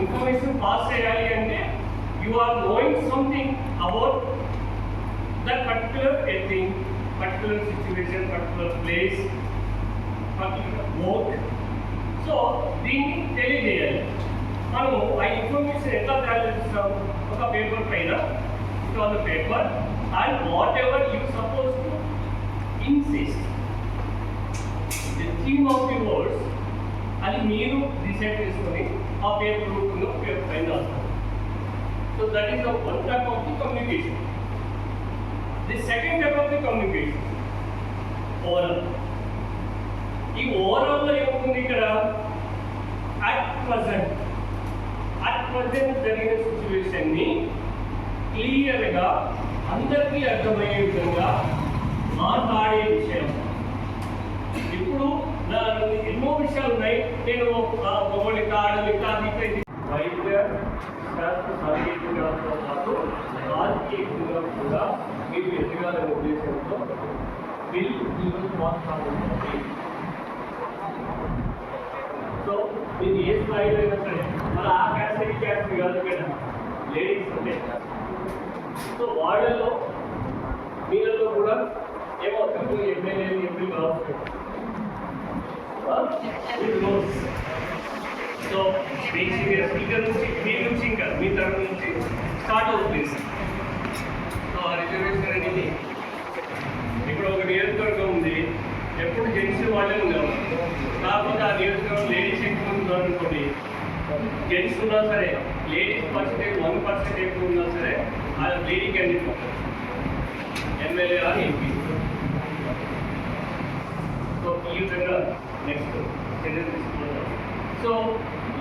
Information pass చేయాలి అంటే you are knowing something about that particular thing, particular situation, particular place, particular work. So దీన్ని తెలియజేయాలి. మనము ఆ ఇన్ఫర్మేషన్ ఎట్లా తయారు చేస్తాం? ఒక పేపర్ పైన on the paper and whatever you supposed to insist the theme of the words అది మీరు డిసైడ్ చేసుకొని ఆ పేపర్ రూపంలో పేపర్ పైన రాస్తారు. So that is the one type of the communication. The second type of the communication overall. ఈ ఓవరాల్లో ఏముంది ఇక్కడ? అట్ ప్రజెంట్ జరిగిన సిచ్యువేషన్ని క్లియర్గా అందరికీ అర్థమయ్యే విధంగా మాట్లాడే విషయం. ఇప్పుడు ఎన్నో విషయాలు ఉన్నాయి. నేను భౌగోళిక, ఆడలిక, వైద్య శాస్త్ర సాంకేతికతో పాటు రాజకీయంగా కూడా మీరు ఎదగాలనే ఉద్దేశంతో ఈరోజు మాట్లాడుతుంది. సో మీరు ఏ స్థాయిలో అయినా సరే, మన ఆ క్యాస్ట్ ఈ క్యాస్ట్ కాదు కదా, లేడీస్ అంటే. సో వాళ్ళలో వీళ్ళలో కూడా ఏమో ఎమ్మెల్యే ఎంపీ కావచ్చు. సో ఇక్కడ నుంచి మీ నుంచి ఇంకా మీ తరఫు నుంచి స్టార్ట్ అవుతుంది. సో ఆ రిజర్వేషన్ అనేది ఇప్పుడు ఒక నియోజకవర్గం ఉంది, ఎప్పుడు జెంట్స్ వాళ్ళే ఉన్నాం, కాకపోతే ఆ నియోజకవర్గం లేడీస్ ఎక్కువ ఉన్నారు అనుకోండి. జెంట్స్ ఉన్నా సరే లేడీస్ పర్సెంటేజ్ 1% ఎక్కువ ఉన్నా సరే ఆ లేడీ క్యాండిడేట్ ఎమ్మెల్యే అని ఎంపీ. సో ఈ విధంగా నెక్స్ట్ చర్యలు తీసుకుంటాం. సో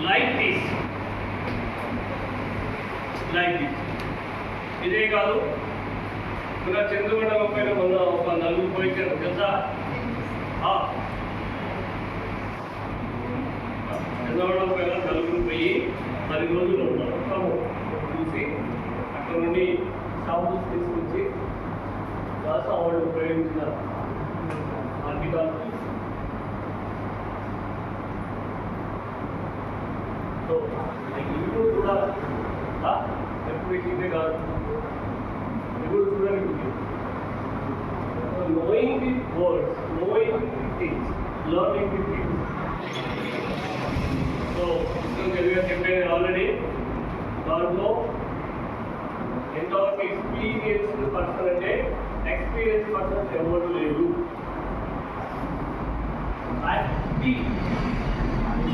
లైక్ దిస్ ఇదే కాదు, మన చంద్రమండలం పైన మొన్న ఒక నలుగురు పోయించారు తెలుసా? చంద్రమండలం పైన నలుగురు పోయి 10 రోజులు మొత్తం చూసి అక్కడ నుండి షాంపూస్ తీసుకొచ్చి రాసా వాళ్ళు ఉపయోగించిన ఆర్టికల్. సో ఇప్పుడు కూడా ఎప్పుడు ఇదే కాదు, ఇప్పుడు చూడడానికి knowing the words, knowing the things, learning the things. So చెప్పాను ఆల్రెడీ, దాంట్లో ఎంతవరకు ఎక్స్పీరియన్స్డ్ పర్సన్ అంటే ఎక్స్పీరియన్స్ పర్సన్స్ ఎవరు లేదు. At the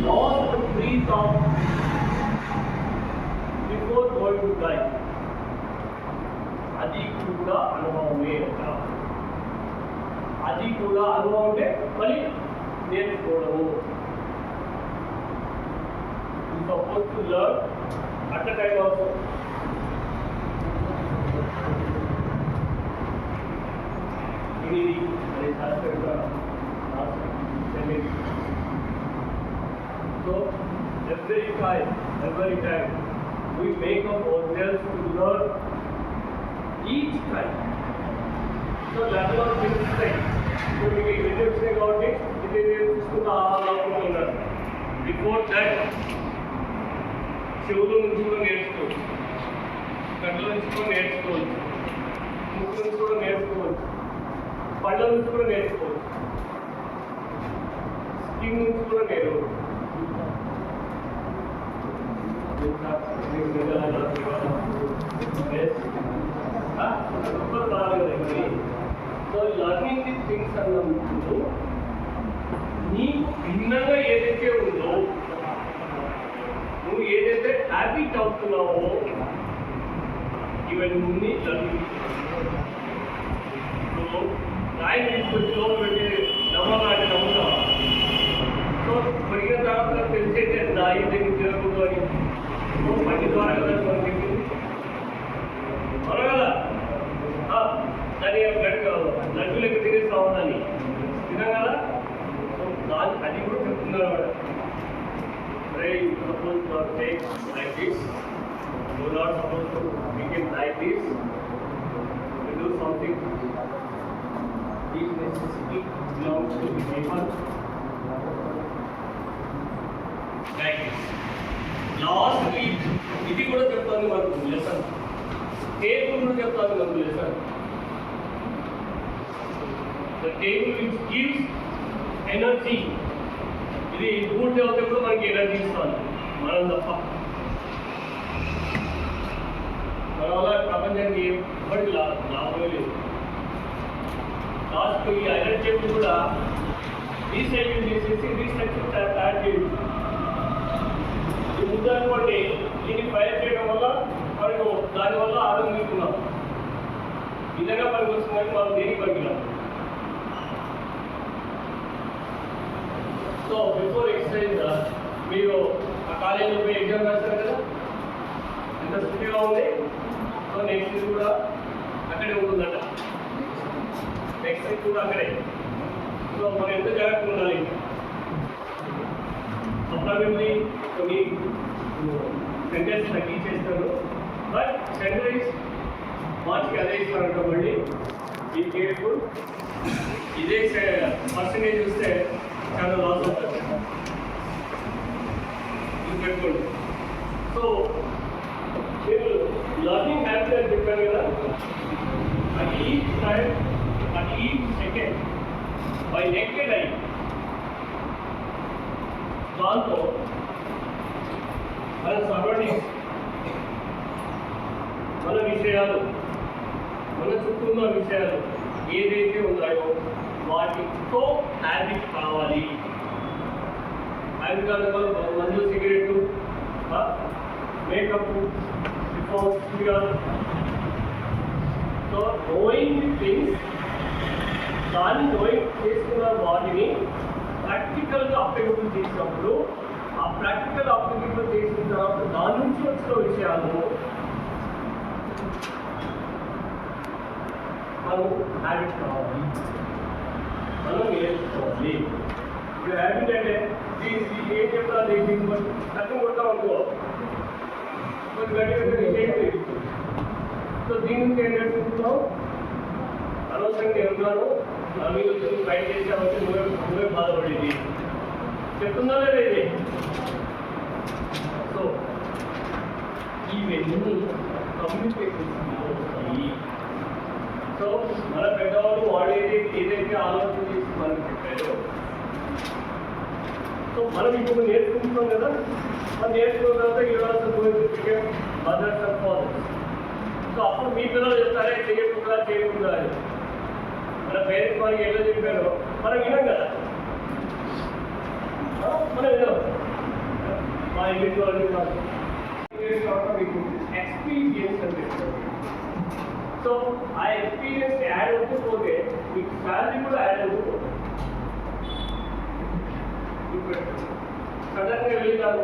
last breath of before going to die, అది కూడా అనుభవమే. అది కూడా అనుభవం అంటే మళ్ళీ నేర్చుకోవడము. You supposed to learn at the time also. ఇది అనే శాస్త్రంగా so every time we make up ourselves to learn each time. So that was this time. So we get about it. It is to before that చెవుల నుంచి కూడా నేర్చుకోవచ్చు, కళ్ళ నుంచి కూడా నేర్చుకోవచ్చు, ముక్కు నుంచి కూడా నేర్చుకోవచ్చు, పళ్ళ నుంచి కూడా నేర్చుకోవచ్చు, స్కిన్ నుంచి కూడా నేర్చుకోవచ్చు. సో లర్నింగ్ ది థింగ్స్ అన్నప్పుడు నీకు భిన్నంగా ఏదైతే ఉందో, నువ్వు ఏదైతే హ్యాబిట్ అవుతున్నావో ఇవన్నీ లర్నింగ్. సో రాయి తీసుకొచ్చి పెట్టి నమ్మకాన్ని నమ్ముతావా? సో పెరిగిన తర్వాత తెలిసైతే రాయి దగ్గర తిరగదు అని మట్టి ద్వారా కదా మనం చెప్పింది, అవును కదా? దాని లడ్డు లెక్క తినేస్తా ఉందని తినాం కదా. సో దాని అది కూడా చెప్తున్నారు అన్నమాట. You supposed to take like this. You are not supposed to make it like this. You do something. This necessity belongs to the people. Like this. Last table కూడా చెప్తాను కదా sir. The table which gives energy. ఇది పూర్తి అవుతప్పుడు మనకి energy ఇస్తుంది మనం తప్ప. మన వల్ల ప్రపంచానికి ఎప్పటికీ లాభమే లేదు. లాస్ట్ ఈ ఐరన్ టేబుల్ కూడా రీసైకిల్ చేసేసి రీస్ట్రక్చర్ తయారు చేయొచ్చు. ఈ ముద్ద అనుకోండి, దీన్ని ఫైర్ చేయడం వల్ల మనకు దానివల్ల ఆనందిస్తున్నాం. విధంగా పనికి వస్తుందని మనం దేనికి పనికిరాం. సో బిఫోర్ ఎక్సర్సైజ్ మీరు ఆ కాలేజీలో పోయి ఎగ్జామ్ రాస్తారు కదా, ఎంత స్పీడ్గా ఉంది. సో నెక్స్ట్ ఇది కూడా అక్కడే ఉంటుందట, నెక్స్ట్ ఇది కూడా అక్కడే. సో మనం ఎంత జాగ్రత్తగా ఉండాలి. అప్పుడేమి కొన్ని సెంటెన్స్ తగ్గించేస్తారు, బట్ సెంటెన్స్ మార్చికి అదే ఇస్తారంట. మళ్ళీ ఈ కేర్ఫుల్, ఇదే పర్సంటేజ్ చూస్తే చాలా లాస్ అవుతుంది. ఇది పెట్టుకోండి. సో మీరు లర్నింగ్ హ్యాపీ అని చెప్పారు కదా, at each time, at each second, by naked eye, దాంతో మన సరౌండింగ్స్, మన విషయాలు, మన చుట్టూ ఉన్న విషయాలు ఏదైతే ఉన్నాయో వాటితో హ్యాబిట్ కావాలి. హ్యాబిట్ కాదు మందు, cigarette, makeup, so knowing things, దాన్ని నోయింగ్ చేసుకున్న వాటిని ప్రాక్టికల్గా అప్లికబుల్ చేసినప్పుడు, ఆ ప్రాక్టికల్ అప్లికబుల్ చేసిన తర్వాత దాని నుంచి వచ్చిన విషయాలు మనం హ్యాబిట్ కావాలి, మనం నేర్చుకోవాలి. ఇప్పుడు హ్యాబిట్ అంటే దీనికి ఏం చెప్తారు, దీనికి కష్టం కొట్టాం అనుకో, కొంచెం గట్టిగా చేయండి. సో దీని నుంచి ఏం నేర్చుకుంటున్నాం, అనవసరంగా ఏమన్నాను నా మీద వచ్చి బయట చేసామంటే నువ్వే బాధపడేది చెప్తుందా లేదా ఇది. సో ఇవన్నీ కమ్యూనికేషన్ వస్తాయి. సో మన పెద్దవాళ్ళు ఏదైతే ఆలోచన చేసి మనకు చెప్పారో, సో మనం ఇప్పుడు నేర్చుకుంటున్నాం కదా, మనం నేర్చుకున్న తర్వాత ఇవాళ మదర్స్ అండ్ ఫాదర్స్. సో అప్పుడు మీ పిల్లలు చెప్తారే చేయకుండా అని. మన పేరెంట్స్ మనకి ఎలా చెప్పారో మనం వినాం కదా, మనం వినాం. మా ఇంటి వాళ్ళు మీకు ఎక్స్పీరియన్స్ అని చెప్తారు. సో ఆ ఎక్స్పీరియన్స్ యాడ్ అవుతుపోతే మీకు శాలరీ కూడా యాడ్ అవుతుంది. సడన్గా వెళ్ళినాను,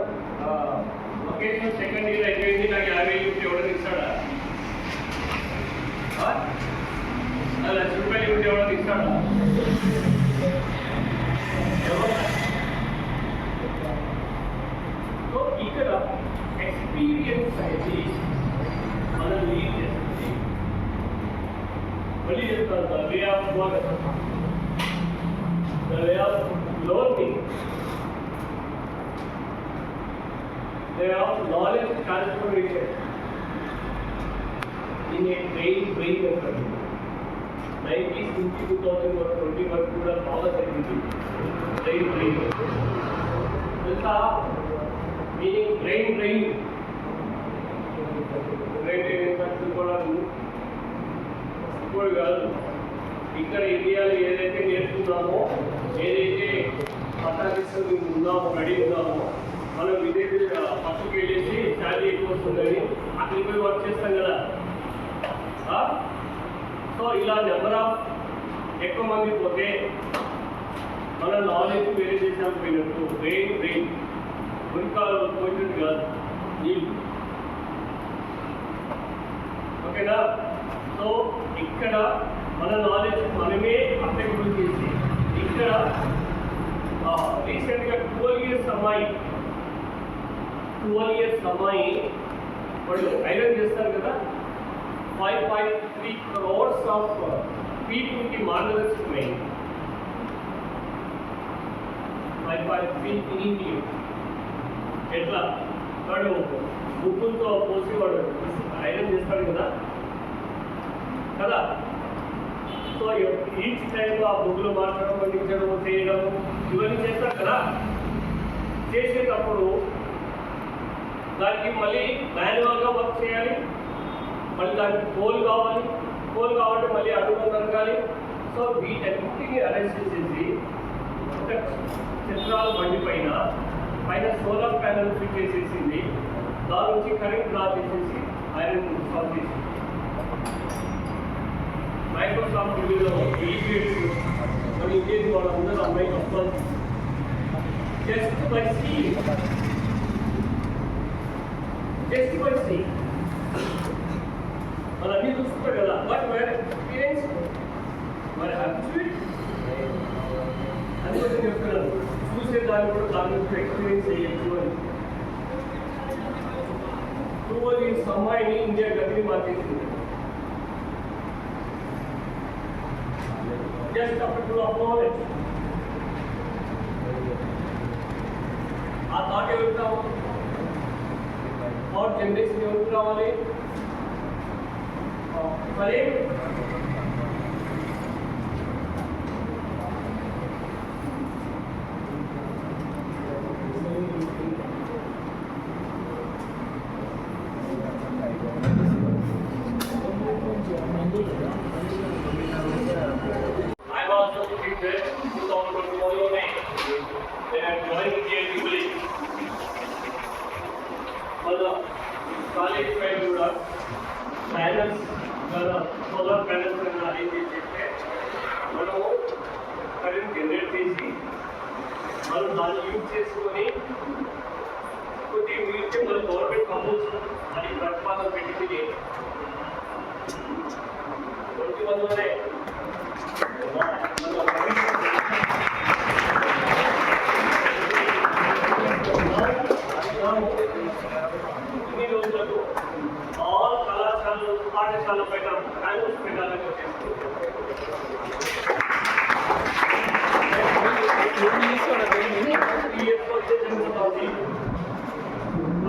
ఒకేషన్ సెకండ్ ఇయర్ అయిపోయింది, నాకు 50,000 ఎవడని ఇస్తాడా, ₹1,00,000 ఉంటే ఎవడని ఇస్తాడా? సో ఇక్కడ ఎక్స్పీరియన్స్ అనేది మనం లీడ్ చేస్తుంది. మళ్ళీ చెప్తాను, the way of work, the way of learning, the way of knowledge transformation in a brain method. 90s నుంచి 2020 వరకు కూడా చాలా జరిగింది బ్రెయిన్ తెలుసా మీనింగ్ బ్రెయిన్ కూడా ఇప్పుడు కాదు. ఇక్కడ ఇండియాలో ఏదైతే నేర్చుకున్నామో, ఏదైతే పట్టాలిస్తూ ఉన్నామో, రెడీ ఉన్నామో, మనం విదేశీ పక్కకి వెళ్ళేసి శాలరీ ఎక్కువ వస్తుందని అక్కడికి పోయి వర్క్ చేస్తాం కదా. సో ఇలా నెంబర్ ఆఫ్ ఎక్కువ మంది పోతే మన నాలెడ్జ్ వేరే దేశాలకు పోయినట్టు బ్రెయిన్ గురికాలు పోయినట్టు కాదు, నీళ్ళు. ఓకేనా? సో ఇక్కడ మన నాలెడ్జ్ మనమే అప్లికబుల్ చేసి, ఇక్కడ రీసెంట్గా 12 years అమ్మాయి వాళ్ళు ఐరన్ చేస్తారు కదా, 5.3 crores ఆఫ్ పీపుల్కి మార్గదర్శకమైంది. 5.3 in India. ఎట్లా వాడు బుక్కులతో పోసి వాడు ఐరన్ చేస్తాడు కదా, కదా. సో ఈచ్ టైంలో ఆ బుక్లు మార్చడం, పండించడం, చేయడం ఇవన్నీ చేస్తారు కదా. చేసేటప్పుడు దానికి మళ్ళీ మాన్యువల్గా వర్క్ చేయాలి, మళ్ళీ దానికి కోల్ కావాలంటే మళ్ళీ అడుగు జరగాలి. సో వీటన్నింటినీ అరేంజ్ చేసేసి ఒక చిత్రాల బండి పైన సోలార్ ప్యానల్ ఫిట్ చేసేసింది, దాని నుంచి కరెంట్ డ్రా చేసేసి ఐరన్ ఇన్స్టాల్ చేసింది. మైక్రోసాఫ్ట్ రివ్యూలో ఈక్వేట్స్ మన ఇండియన్ వాళ్ళందరూ అమ్మాయి వస్తారు జస్ట్ బై సీయింగ్ మనం అన్నీ చూస్తుంటాం కదా. బట్ వేరే ఎక్స్పీరియన్స్ మరి హ్యాబిచువేట్ అని కూడా చెప్తున్నాను. చూసే దాన్ని కూడా దాని నుంచి ఎక్స్పీరియన్స్ చేయొచ్చు అని. ఈ అమ్మాయిని ఇండియా గదిని మార్చేసింది. జస్ట్ అప్పుడు అప్నాలెడ్జ్ ఆ థాట్ ఎవరికి రావాలి, థాట్ జనరేషన్ ఎవరికి రావాలి? సరే కాలేజ్ పైన కూడా ప్యానల్స్ సోలార్ ప్యానల్స్ అరేంజ్ చేస్తే మనము కరెంట్ జనరేట్ చేసి మనం దాన్ని యూజ్ చేసుకొని కొద్దిగా మిగిలితే మన గవర్నమెంట్ కంపోజ్ అది ప్రతిపాదన పెట్టింది. 21లోనే ఇన్ని రోజులకు ఆల్ కళాశాలలు పాఠశాల పైన ప్యానల్స్ పెట్టాలని వచ్చేస్తుంది.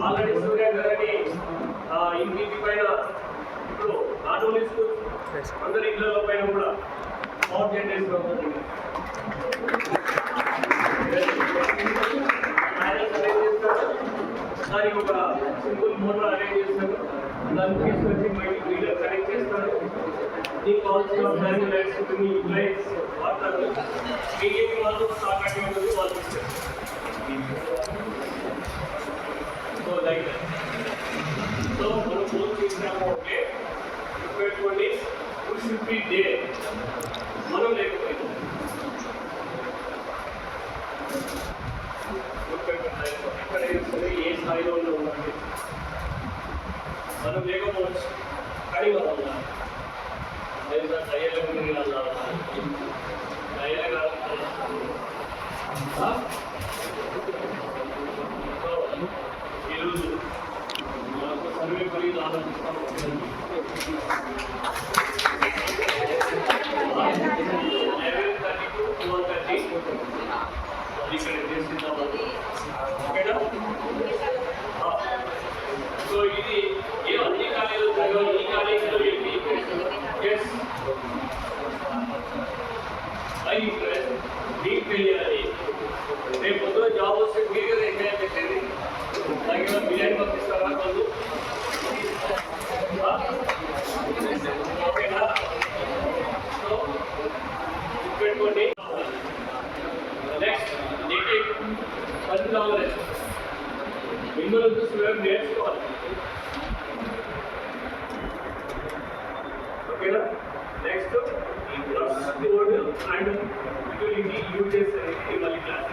ఆల్రెడీ సూర్య గారిని ఇంటి పైన ఇప్పుడు నాట్ ఓన్లీ స్కూల్ అందరి ఇళ్లలో పైన కూడా పవర్ జనరేషన్ అవుతుంది. దానికి ఒక సింపుల్ మోటార్ అరేంజ్ చేస్తారు, దాన్ని తీసుకొచ్చి బయట వీలర్ కనెక్ట్ చేస్తారు. నీకు కావాల్సిన దానికి లైట్స్ ఉంటుంది, లైట్స్ వాడతారు. మీకేమి మాత్రం తాకట్టు ఉంటుంది వాళ్ళు ఇస్తారు. సో లైక్ సో మనం ఫోన్ చేసినాము అంటే పెట్టుకోండి, షుడ్ బి డే మనం లేకపోయింది. ఎక్కడ ఏ స్థాయిలో ఉందండి మనం లేకపోవచ్చు, కానీ మనం ఉండాలి. లేదా దయ్యాలకు ఈరోజు మనకు సర్వే పరిధి ఆలోచిస్తాం. 11:30 to 12:30 ఇక్కడ చేస్తున్నాము. ఓకేనా? సో ఇది ఏ అన్ని కాలేజీలో జరగాలి, ఈ కాలేజీలో ఏంటి ఎస్ ఐ ఇంట్రెస్ట్ మీకు తెలియాలి. రేపు పొద్దున జాబ్ వస్తే మీరు కదా ఎంజాయ్ చేసేది. అలాగే బిర్యానీ పంపిస్తారా వాళ్ళు? ఓకేనా? సో పెట్టుకోండి. నెక్స్ట్ నీకు పని కావాలి, మిమ్మల్ని చూసి మేము నేర్చుకోవాలి. ఓకేనా? నెక్స్ట్ ఈ ప్లస్ కోడ్ అండ్ యూజెస్ అనేది మళ్ళీ క్లాస్